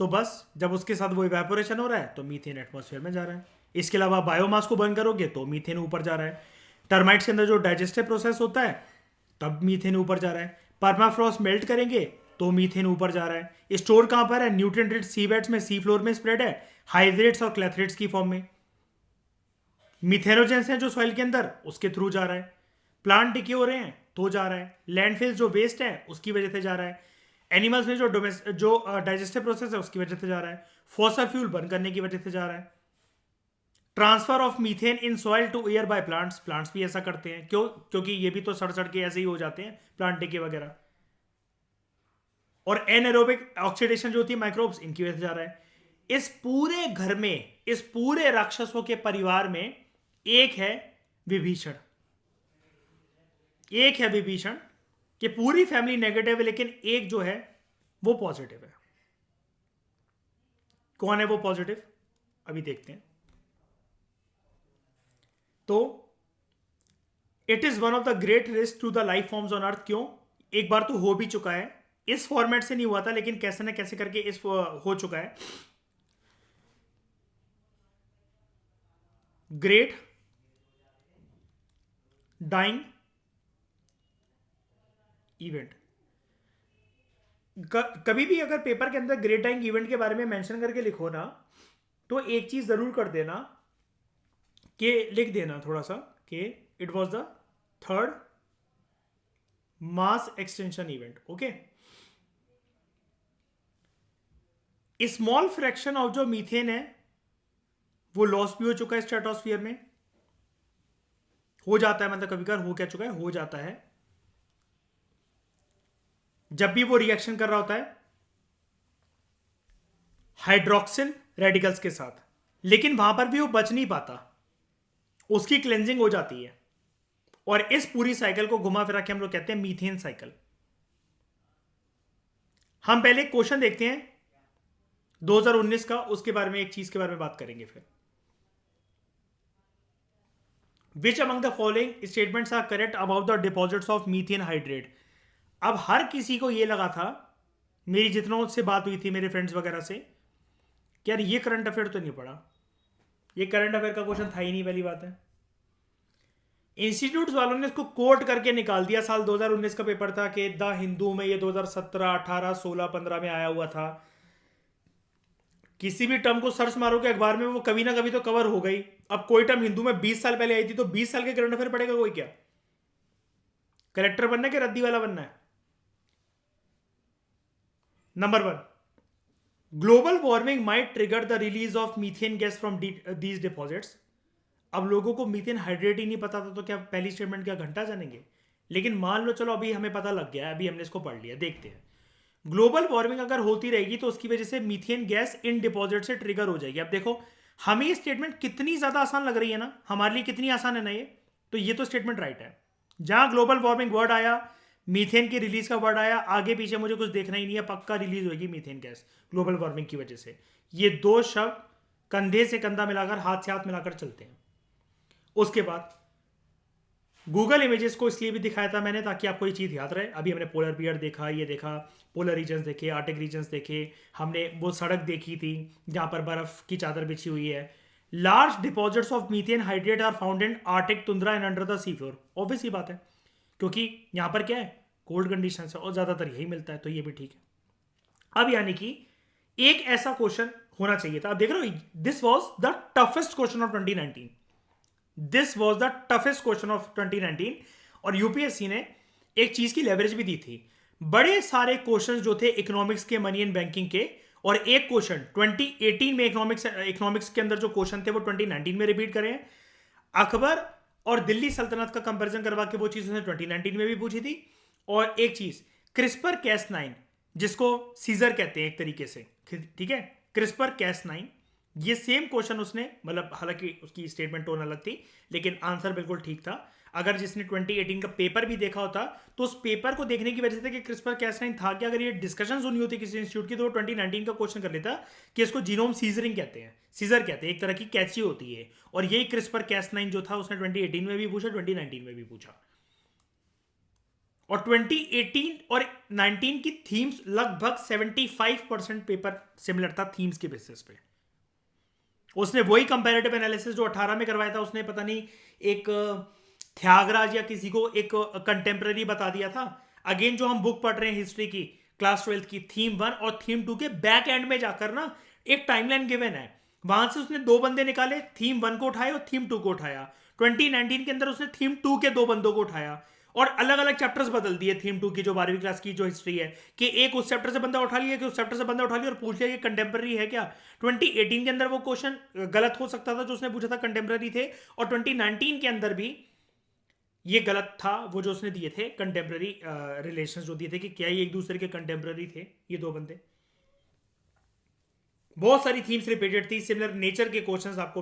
तो बस जब उसके साथ वो इवेपोरेशन हो रहा है तो मीथेन एटमॉस्फेयर में जा रहा है। इसके अलावा बायोमास को बर्न करोगे तो मीथेन ऊपर जा रहा है। टर्माइट्स के अंदर जो डाइजेस्टिव प्रोसेस होता है तब मीथेन ऊपर जा रहा है। परमाफ्रॉस्ट मेल्ट करेंगे तो मीथेन ऊपर जा रहा है। स्टोर कहां पर है? न्यूट्रिएंट रिच सी बेड्स में, सी फ्लोर में स्प्रेड है, हाइड्रेट्स और क्लैथरेट्स की फॉर्म में। मिथेनोजेंस हैं जो सॉइल के अंदर, उसके थ्रू जा रहा है। प्लांट डिके हो रहे हैं तो जा रहा है। लैंडफिल्स जो वेस्ट है उसकी वजह से जा रहा है। एनिमल्स में जो डाइजेस्टिव प्रोसेस है उसकी वजह से जा रहा है। फॉसल फ्यूल बर्न करने की वजह से जा रहा है। Transfer of methane in soil to air by plants भी ऐसा करते हैं। क्यों? क्योंकि ये भी तो सड़ सड़ के ऐसे ही हो जाते हैं, प्लांट डिके वगैरह। और एनएरोबिक ऑक्सीडेशन जो होती है माइक्रोब्स, इनकी वजह से जा रहा है। इस पूरे घर में, इस पूरे राक्षसों के परिवार में एक है विभीषण। एक है विभीषण कि पूरी फैमिली नेगेटिव है लेकिन एक जो है वो पॉजिटिव है। कौन है वो पॉजिटिव? अभी देखते हैं। तो it is one of the great risk to the life forms on Earth. क्यों? एक बार तो हो भी चुका है, इस फॉर्मेट से नहीं हुआ था लेकिन कैसे ना कैसे करके इस हो चुका है। Great dying event. कभी भी अगर पेपर के अंदर ग्रेट डाइंग इवेंट के बारे में मेंशन करके लिखो ना, तो एक चीज जरूर कर देना कि लिख देना थोड़ा सा कि it was the third mass extension event. Okay, small fraction of जो मीथेन है वो लॉस भी हो चुका है स्ट्रेटोस्फियर में। हो जाता है, मतलब कभी कभार हो क्या चुका है, हो जाता है जब भी वो रिएक्शन कर रहा होता है हाइड्रोक्सिल रेडिकल्स के साथ, लेकिन वहां पर भी वो बच नहीं पाता, उसकी क्लेंजिंग हो जाती है। और इस पूरी साइकिल को घुमा फिरा के हम लोग कहते हैं मीथेन साइकिल। हम पहले एक क्वेश्चन देखते हैं 2019 का, उसके बारे में एक चीज के बारे में बात करेंगे फिर। Which among the following statements are correct about the deposits of methane hydrate? अब हर किसी को यह लगा था, मेरी जितनों से बात हुई थी मेरे फ्रेंड्स वगैरह से, कि यार ये करंट अफेयर तो नहीं पढ़ा, ये करंट अफेयर का क्वेश्चन था ही नहीं। पहली बात है, इंस्टीट्यूट वालों ने इसको कोट करके निकाल दिया। साल 2019 का पेपर था कि द हिंदू में ये 2017, 18, 16, 15 में आया हुआ था। किसी भी टर्म को सर्च मारोगे अखबार में, वो कभी ना कभी तो कवर हो गई। अब कोई टर्म हिंदू में 20 साल पहले आई थी तो 20 साल के करंट अफेयर पढ़ेगा कोई क्या? कलेक्टर बनना है कि रद्दी वाला बनना है? Number 1, global warming might trigger the release of methane gas from these deposits. अब लोगों को मीथेन हाइड्रेट ही नहीं पता था तो क्या पहली स्टेटमेंट क्या घंटा जानेंगे? लेकिन मान लो चलो अभी हमें पता लग गया है, अभी हमने इसको पढ़ लिया, देखते हैं। ग्लोबल वार्मिंग अगर होती रहेगी तो उसकी वजह से मीथेन गैस इन डिपॉजिट से ट्रिगर हो जाएगी। अब देखो, हमें ये स्टेटमेंट कितनी ज्यादा आसान लग रही है ना, हमारे लिए कितनी आसान है ना ये, तो ये तो स्टेटमेंट राइट है। जहां ग्लोबल वार्मिंग वर्ड आया, मीथेन की रिलीज का वर्ड आया, आगे पीछे मुझे कुछ देखना ही नहीं है, पक्का रिलीज होगी मीथेन गैस ग्लोबल वार्मिंग की वजह से। ये दो शब्द कंधे से कंधा मिलाकर, हाथ से हाथ मिलाकर चलते हैं। उसके बाद गूगल इमेजेस को इसलिए भी दिखाया था मैंने ताकि आपको ये चीज़ याद रहे। अभी हमने पोलर बियर देखा, ये देखा, पोलर रीजन्स देखे, आर्टिक रीजन्स देखे, हमने वो सड़क देखी थी जहाँ पर बर्फ की चादर बिछी हुई है। Large deposits of methane hydrate are found in Arctic tundra and under the sea floor. Obvious ही बात है, क्योंकि यहाँ पर क्या है, कोल्ड कंडीशन है और ज़्यादातर यही मिलता है, तो ये भी ठीक है। अब यानी कि एक ऐसा क्वेश्चन होना चाहिए था। अब देख रहे हो, this was the toughest question of 2019। This was the toughest question of 2019। और यूपीएससी ने एक चीज की लेवरेज भी दी थी। बड़े सारे क्वेश्चन जो थे इकोनॉमिक्स के, मनी एंड बैंकिंग के, और एक क्वेश्चन 2018 में इकोनॉमिक्स के अंदर जो क्वेश्चन थे वो 2019 में रिपीट करें। अकबर और दिल्ली सल्तनत का कंपैरिजन करवा के वो चीज उसने 2019 में भी पूछी थी। और एक चीज क्रिस्पर कैस9, जिसको सीजर कहते हैं एक तरीके से, ठीक है, क्रिस्पर कैस9, ये सेम क्वेश्चन उसने, मतलब हालांकि उसकी स्टेटमेंट टोन अलग थी लेकिन आंसर बिल्कुल ठीक था। अगर जिसने 2018 का पेपर भी देखा होता तो उस पेपर को देखने की वजह से कि क्रिस्पर कैस9 था कि अगर ये डिस्कशन सुनी होती किसी इंस्टीट्यूट की तो वो 2019 का क्वेश्चन कर लेता कि इसको जीनोम सीजरिंग कहते हैं, सीजर कहते हैं, एक तरह की कैची होती है। और यही क्रिस्पर कैस9 जो था उसने 2018 में भी पूछा, 2019 में भी पूछा। और 2018 और 19 की थीम्स लगभग 75% पेपर सिमिलर था थीम्स के बेसिस पे। उसने वही कंपैरेटिव एनालिसिस जो 18 में करवाया था, उसने पता नहीं एक त्यागराज या किसी को एक कंटेम्प्रेरी बता दिया था। अगेन जो हम बुक पढ़ रहे हैं हिस्ट्री की, क्लास 12 की, थीम 1 और थीम 2 के बैक एंड में जाकर ना एक टाइमलाइन गिवन है, वहां से उसने दो बंदे निकाले, थीम 1 को उठाया और थीम 2 को उठाया। 2019 के अंदर उसने थीम 2 के दो बंदों को उठाया और अलग अलग चैप्टर्स बदल दिए थीम 2 की, जो 12वीं क्लास की जो हिस्ट्री है, कि एक उस चैप्टर से बंदा उठा लिया, कि उस चैप्टर से बंदा उठा लिया और पूछ लिया कि कंटेम्प्रेरी है क्या। 2018 के अंदर वो क्वेश्चन गलत हो सकता था जो उसने पूछा था, कंटेम्प्रेरी थे। और 2019 के अंदर भी ये गलत था, वो जो उसने दिए थे कंटेम्प्रेरी रिलेशंस जो दिए थे कि क्या ये एक दूसरे के कंटेम्प्रेरी थे ये दो बंदे। बहुत सारी थीम्स रिपीटेड थी, सिमिलर नेचर के क्वेश्चंस आपको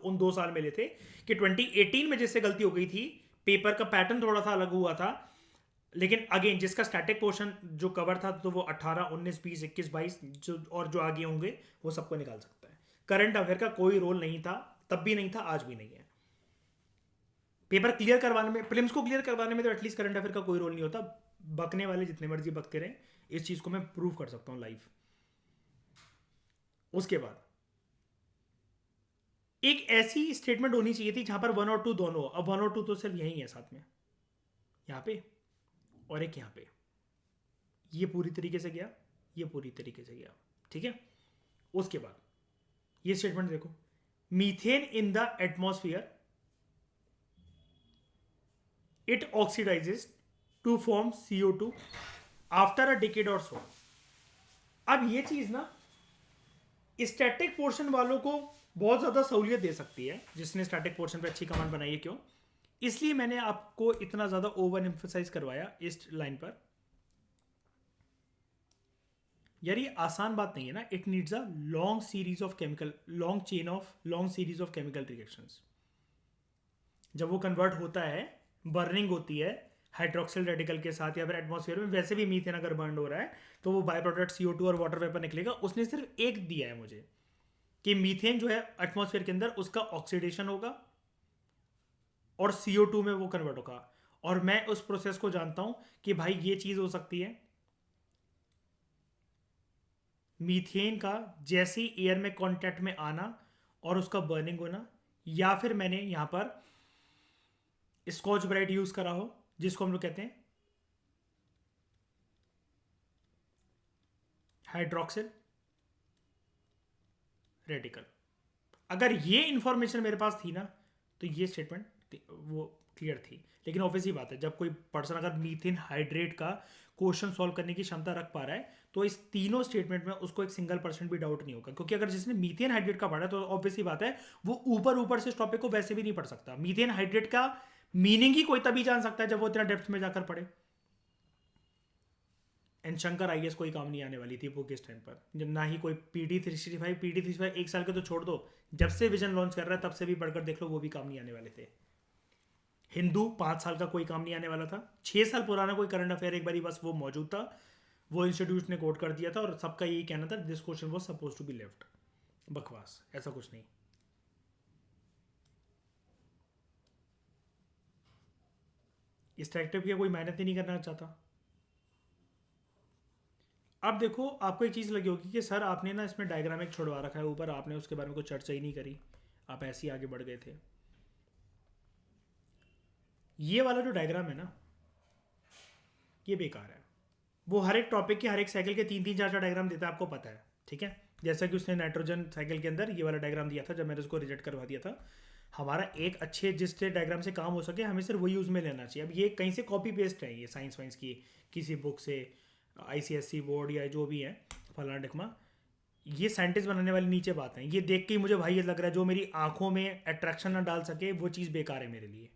उन 2 साल में मिले थे। कि 2018 में जिससे गलती हो गई थी, पेपर का पैटर्न थोड़ा सा अलग हुआ था, लेकिन अगेन जिसका स्टैटिक पोर्शन जो कवर था तो वो 18, 19, 20, 21, 22 जो और जो आगे होंगे वो सबको निकाल सकता है। करंट अफेयर का कोई रोल नहीं था, तब भी नहीं था, आज भी नहीं है। पेपर क्लियर करवाने में, प्रीलिम्स को क्लियर करवाने में तो एटलीस्ट करंट अफेयर का कोई रोल नहीं होता। बकने वाले जितने मर्जी बकते रहे, इस चीज को मैं प्रूव कर सकता हूं लाइव। उसके बाद एक ऐसी स्टेटमेंट होनी चाहिए थी जहां पर 1 और 2 दोनों हो। अब 1 और 2 तो सिर्फ यही है साथ में, यहां पे और एक यहां पे। ये पूरी तरीके से गया, ये पूरी तरीके से गया, ठीक है। उसके बाद ये स्टेटमेंट देखो, methane in the atmosphere it oxidizes to form CO2 after a decade or so। अब ये चीज ना स्टैटिक पोर्शन वालों को बहुत ज्यादा सहूलियत दे सकती है, जिसने स्टैटिक पोर्शन पे अच्छी कमांड बनाई है। क्यों? इसलिए मैंने आपको इतना ज्यादा ओवर एम्फसाइज करवाया इस लाइन पर। यार ये आसान बात नहीं है ना, it needs a long series of chemical, long series of chemical reactions. जब वो कन्वर्ट होता है, बर्निंग होती है हाइड्रोक्सिल रेडिकल के साथ या फिर एटमॉस्फेयर में, वैसे भी मीथेन अगर बर्न हो रहा है तो वो बाय प्रोडक्ट CO2 और वाटर वेपर निकलेगा। उसने सिर्फ एक दिया है मुझे कि मीथेन जो है एटमॉस्फेयर के अंदर उसका ऑक्सीडेशन होगा और CO2 में वो कन्वर्ट होगा। और मैं उस प्रोसेस को जानता हूं कि भाई ये चीज हो सकती है, मीथेन का जैसे एयर में कांटेक्ट में आना और उसका बर्निंग होना, या फिर मैंने यहां पर स्कॉच ब्राइट यूज करा हो जिसको हम लोग कहते हैं हाइड्रोक्सिल रेडिकल। अगर ये इंफॉर्मेशन मेरे पास थी ना तो ये स्टेटमेंट वो क्लियर थी। लेकिन ऑब्वियसली बात है, जब कोई पर्सन अगर मीथेन हाइड्रेट का क्वेश्चन सॉल्व करने की क्षमता रख पा रहा है तो इस तीनों स्टेटमेंट में उसको एक सिंगल % भी डाउट नहीं होगा। क्योंकि अगर जिसने मीथेन हाइड्रेट का पढ़ा है तो ऑब्वियसली बात है वो ऊपर से इस टॉपिक को वैसे भी नहीं पढ़ सकता। मीथेन हाइड्रेट का मीनिंग ही कोई तभी जान सकता है जब वो इतना डेप्थ में जाकर पढ़े। एंड शंकर आईएएस कोई काम नहीं आने वाली थी वो किस टाइम पर, जब ना ही कोई PD365 एक साल के तो छोड़ दो, जब से विजन लॉन्च कर रहा है तब से भी बढ़कर देख लो वो भी काम नहीं आने वाले थे। हिंदू 5 साल का कोई काम नहीं आने वाला था, 6 साल पुराना कोई करंट अफेयर एक बारी बस वो मौजूद था, वो इंस्टीट्यूट ने कोट कर दिया था और सबका यही कहना था this question was suppose to be left. बकवास, ऐसा कुछ नहीं। इस ट्रैक्टर की कोई मेहनत ही नहीं करना चाहता। अब देखो आपको एक चीज़ लगी होगी कि सर आपने ना इसमें डायग्राम एक छोड़वा रखा है ऊपर, आपने उसके बारे में कोई चर्चा ही नहीं करी, आप ऐसे ही आगे बढ़ गए थे। ये वाला जो डायग्राम है ना ये बेकार है। वो हर एक टॉपिक के हर एक साइकिल के 3-3 4-4 डायग्राम देता है, आपको पता है, ठीक है। जैसा कि उसने नाइट्रोजन साइकिल के अंदर ये वाला डायग्राम दिया था जब मैंने उसको रिजेक्ट करवा दिया था। हमारा एक अच्छे जिस डायग्राम से काम हो सके हमें सिर्फ वही यूज़ में लेना चाहिए। अब ये कहीं से कॉपी पेस्ट है, ये साइंस वाइंस की किसी बुक से, ICSE बोर्ड या जो भी है फलाना ढिकमा, ये साइंटिस्ट बनाने वाली नीचे बात है। ये देख के ही मुझे भाई ये लग रहा है जो मेरी आंखों में अट्रैक्शन ना डाल सके वो चीज़ बेकार है मेरे लिए।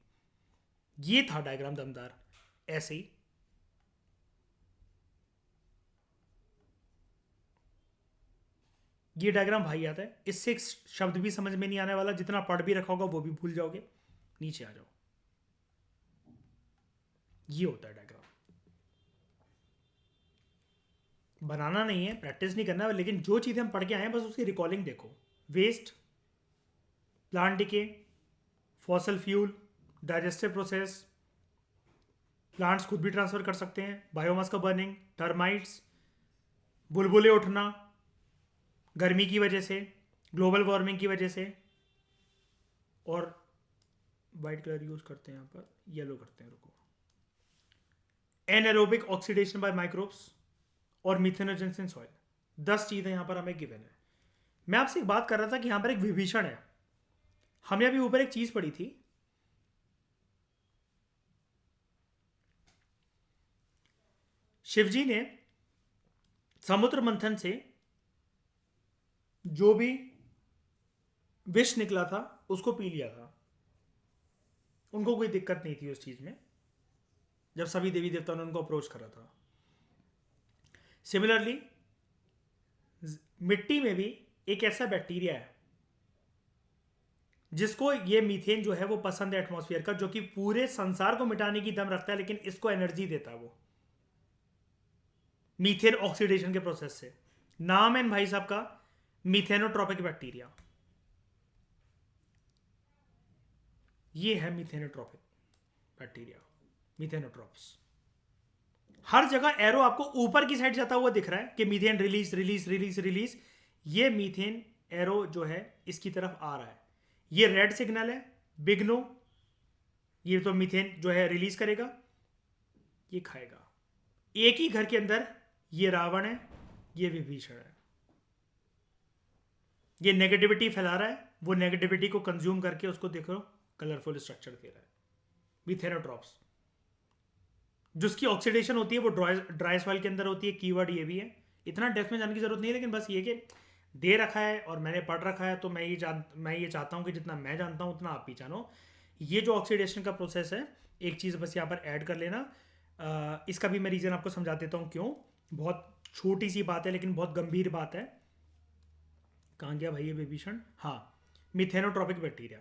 ये था डायग्राम दमदार, ऐसे ही। ये डायग्राम भाई आता है, इससे एक शब्द भी समझ में नहीं आने वाला, जितना पढ़ भी रखा होगा वो भी भूल जाओगे। नीचे आ जाओ, ये होता है डायग्राम। बनाना नहीं है, प्रैक्टिस नहीं करना है, लेकिन जो चीज़ें हम पढ़ के आए हैं बस उसकी रिकॉलिंग देखो। Waste, plant decay, fossil fuel, digestive process, plants खुद भी ट्रांसफर कर सकते हैं, बायोमास का बर्निंग, टर्माइट्स, बुलबुले उठना गर्मी की वजह से, ग्लोबल वार्मिंग की वजह से, और वाइट कलर यूज करते हैं यहाँ पर, येलो करते हैं, रुको, एनारोबिक ऑक्सीडेशन बाय माइक्रोब्स और मिथेनोजेंस इन सॉइल। 10 चीजें यहां पर हमें गिवन है। मैं आपसे एक बात कर रहा था कि यहां पर एक विभीषण है। हमने अभी ऊपर एक चीज पढ़ी थी, शिवजी ने समुद्र मंथन से जो भी विष निकला था उसको पी लिया था। उनको कोई दिक्कत नहीं थी उस चीज में, जब सभी देवी देवताओं ने उनको अप्रोच करा था। सिमिलरली मिट्टी में भी एक ऐसा बैक्टीरिया है जिसको ये मीथेन जो है वो पसंद है एटमॉस्फेयर का, जो कि पूरे संसार को मिटाने की दम रखता है, लेकिन इसको एनर्जी देता है वो मीथेन ऑक्सीडेशन के प्रोसेस से। नाम है भाई साहब का मीथेनोट्रोपिक बैक्टीरिया। ये है मीथेनोट्रोपिक बैक्टीरिया, मीथेनोट्रोप्स। हर जगह एरो आपको ऊपर की साइड जाता हुआ दिख रहा है कि methane release release release release. ये मीथेन एरो जो है इसकी तरफ आ रहा है, ये रेड सिग्नल है, बिग नो। ये तो मीथेन जो है रिलीज करेगा, ये खाएगा। एक ही घर के अंदर ये रावण है, ये विभीषण है। ये नेगेटिविटी फैला रहा है, वो नेगेटिविटी को कंज्यूम करके उसको देखो कलरफुल स्ट्रक्चर दे रहा है, मीथेनोट्रॉप्स। जिसकी ऑक्सीडेशन होती है वो ड्राई सॉइल के अंदर होती है। कीवर्ड ये भी है, इतना डेप्थ में जाने की जरूरत नहीं है, लेकिन बस ये कि दे रखा है और मैंने पढ़ रखा है, तो मैं ये चाहता हूँ कि जितना मैं जानता हूँ उतना आप भी जानो। ये जो ऑक्सीडेशन का प्रोसेस है, एक चीज़ बस यहाँ पर ऐड कर लेना, इसका भी मैं रीज़न आपको समझा देता हूँ क्यों। बहुत छोटी सी बात है लेकिन बहुत गंभीर बात है। कहाँ गया भाई ये विभीषण? हाँ, मिथेनोट्रॉपिक बैक्टीरिया,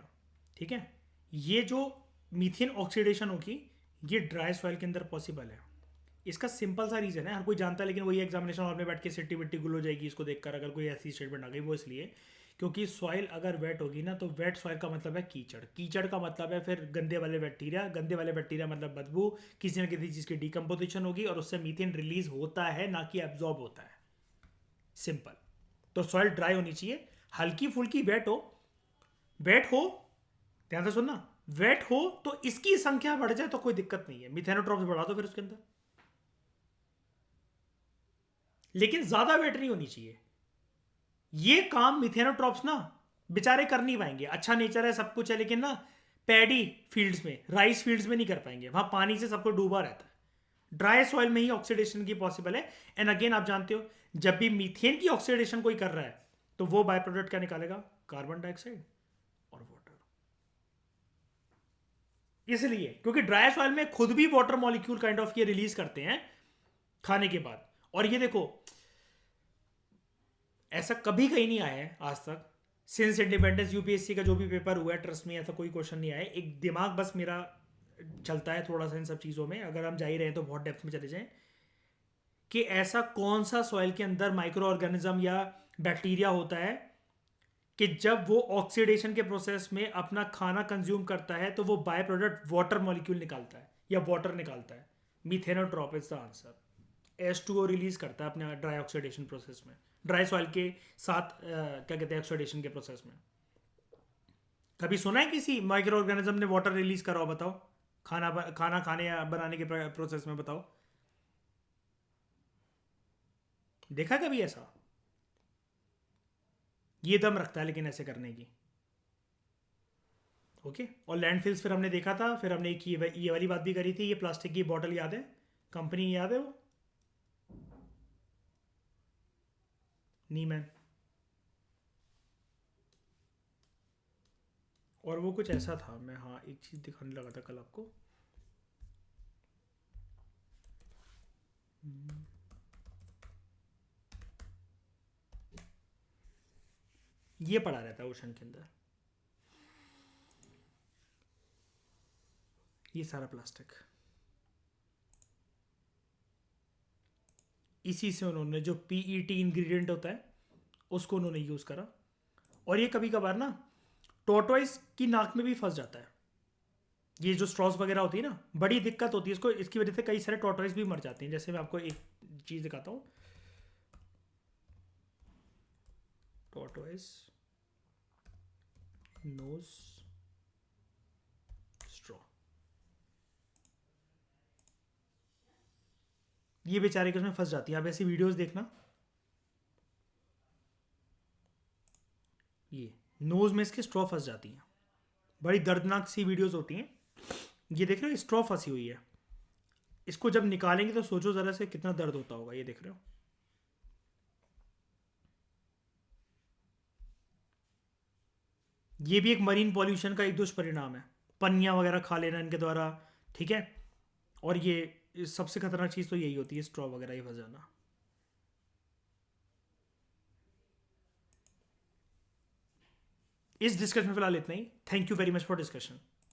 ठीक है। ये जो मीथेन ऑक्सीडेशन होगी ये ड्राई सॉइल के अंदर पॉसिबल है। इसका सिंपल सा रीज़न है, हर कोई जानता है, लेकिन वही एग्जामिनेशन हॉल में बैठ के सिट्टी बिट्टी गुल हो जाएगी इसको देखकर अगर कोई ऐसी स्टेटमेंट आ गई। वो इसलिए क्योंकि सॉइल अगर वेट होगी ना, तो वेट सॉइल का मतलब है कीचड़, कीचड़ का मतलब है फिर गंदे वाले बैक्टीरिया, गंदे वाले बैक्टीरिया मतलब बदबू, किसी न किसी चीज़ की डिकम्पोजिशन होगी और उससे मीथेन रिलीज होता है, ना कि एब्जॉर्ब होता है। सिंपल। तो सॉइल ड्राई होनी चाहिए, हल्की फुल्की वेट हो, ध्यान से सुनना, वेट हो तो इसकी संख्या बढ़ जाए तो कोई दिक्कत नहीं है, मिथेनोट्रॉप्स बढ़ा दो फिर उसके अंदर, लेकिन ज्यादा वेट नहीं होनी चाहिए। ये काम मिथेनोट्रॉप्स ना बेचारे कर नहीं पाएंगे। अच्छा नेचर है, सब कुछ है, लेकिन ना पैडी फील्ड्स में, राइस फील्ड्स में नहीं कर पाएंगे, वहां पानी से सबको डूबा रहता है। ड्राई सॉइल में ही ऑक्सीडेशन की पॉसिबल है। एंड अगेन आप जानते हो जब भी मीथेन की ऑक्सीडेशन कोई कर रहा है तो वो बाय प्रोडक्ट क्या निकालेगा? कार्बन डाइऑक्साइड और वाटर। इसलिए क्योंकि ड्राई सॉइल में खुद भी वाटर मॉलिक्यूल काइंड ऑफ ये रिलीज करते हैं खाने के बाद, और ये देखो, ऐसा कभी कहीं नहीं आया है आज तक सिंस इंडिपेंडेंस यूपीएससी का जो भी पेपर हुआ है, ट्रस्ट में ऐसा कोई क्वेश्चन नहीं आया। एक दिमाग बस मेरा चलता है थोड़ा सा इन सब चीज़ों में, अगर हम जा ही रहे हैं तो बहुत डेप्थ में चले जाएं, कि ऐसा कौन सा सॉइल के अंदर माइक्रो ऑर्गेनिज्म या बैक्टीरिया होता है कि जब वो ऑक्सीडेशन के प्रोसेस में अपना खाना कंज्यूम करता है तो वो बाय प्रोडक्ट वाटर मॉलिक्यूल निकालता है या वाटर निकालता है। Methanotroph is the answer. H2O release करता है अपने ड्राई ऑक्सीडेशन प्रोसेस में, ड्राई सॉइल के साथ क्या कहते हैं ऑक्सीडेशन के प्रोसेस में। कभी सुना है किसी माइक्रो ऑर्गेनिज्म ने वाटर रिलीज करा हो? बताओ। खाना खाने या बनाने के प्रोसेस में बताओ, देखा कभी ऐसा? ये दम रखता है लेकिन ऐसे करने की। ओके। और लैंडफिल्स फिर हमने देखा था, फिर हमने एक ये वाली बात भी करी थी, ये प्लास्टिक की बॉटल याद है? कंपनी याद है वो? नीमैन। और वो कुछ ऐसा था, मैं हाँ एक चीज़ दिखाने लगा था कल आपको। ये पड़ा रहता है ओशन के अंदर, ये सारा प्लास्टिक। इसी से उन्होंने जो पीईटी इंग्रेडिएंट होता है उसको उन्होंने यूज़ करा। और ये कभी कभार ना टोर्टोइस की नाक में भी फंस जाता है। ये जो स्ट्रॉस वगैरह होती है ना, बड़ी दिक्कत होती है इसको, इसकी वजह से कई सारे टोर्टोइस भी मर जाते हैं। जैसे मैं आपको एक चीज़ दिखाता हूँ, टोर्टोइस नोज स्ट्रॉ, ये बेचारे के उसमें फंस जाती है। आप ऐसी वीडियोस देखना, ये नोज में इसके स्ट्रॉ फंस जाती हैं, बड़ी दर्दनाक सी वीडियोस होती हैं। ये देख रहे हो स्ट्रॉ फंसी हुई है, इसको जब निकालेंगे तो सोचो ज़रा से कितना दर्द होता होगा। ये देख रहे हो, ये भी एक मरीन पॉल्यूशन का एक दुष्परिणाम है, पनिया वगैरह खा लेना इनके द्वारा। ठीक है। और ये सबसे खतरनाक चीज़ तो यही होती है, स्ट्रॉ वगैरह ये फंस जाना। इस डिस्कशन में फिलहाल इतना ही। Thank you very much for discussion.